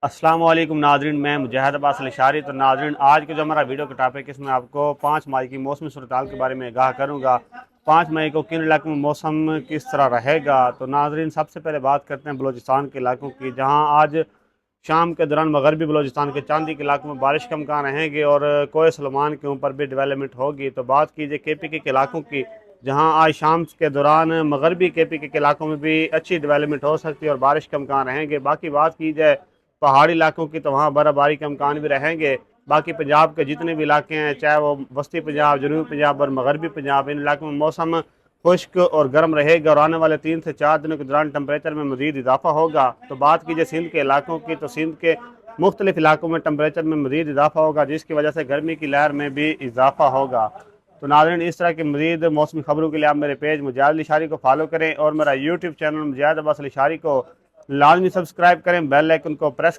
अस्सलाम वालेकुम नाजरीन, मैं मुजाहिद अब्बास अलशारी। तो नाजरीन, आज के जो हमारा वीडियो का टॉपिक है, इसमें आपको 5 मई की मौसमी सूरत हाल के बारे में आगाह करूँगा। 5 मई को किन इलाकों में मौसम किस तरह रहेगा। तो नाजरीन, सबसे पहले बात करते हैं बलूचिस्तान के इलाकों की, जहाँ आज शाम के दौरान मगरबी बलूचिस्तान के चांदी के इलाकों में बारिश का इम्कान रहेंगे और कोई सलमान के ऊपर भी डेवलपमेंट होगी। तो बात कीजिए KPK के इलाकों की, जहां आज शाम के दौरान मगरबी KPK के इलाकों में भी अच्छी डेवलपमेंट हो सकती है और बारिश का इम्कान रहेंगे। बाकी बात की जाए पहाड़ी इलाकों की, तो वहाँ बर्फबारी के इम्कान भी रहेंगे। बाकी पंजाब के जितने भी इलाके हैं, चाहे वो वस्ती पंजाब, जनूबी पंजाब और मगरबी पंजाब, इन इलाकों में मौसम खुश्क और गर्म रहेगा और आने वाले 3 से 4 दिनों के दौरान टेम्परेचर में मजीद इजाफा होगा। तो बात कीजिए सिंध के इलाकों की, तो सिंध के मुख्तलिफ इलाकों में टेम्परेचर में मजीद इजाफा होगा, जिसकी वजह से गर्मी की लहर में भी इजाफा होगा। तो नाज़रीन, इस तरह की मजीद मौसमी खबरों के लिए आप मेरे पेज मुजाहिद अलशारी को फॉलो करें और मेरा यूट्यूब चैनल मुजाहिद अब्बास अलशारी को लाजमी सब्सक्राइब करें, बेल आइकन को प्रेस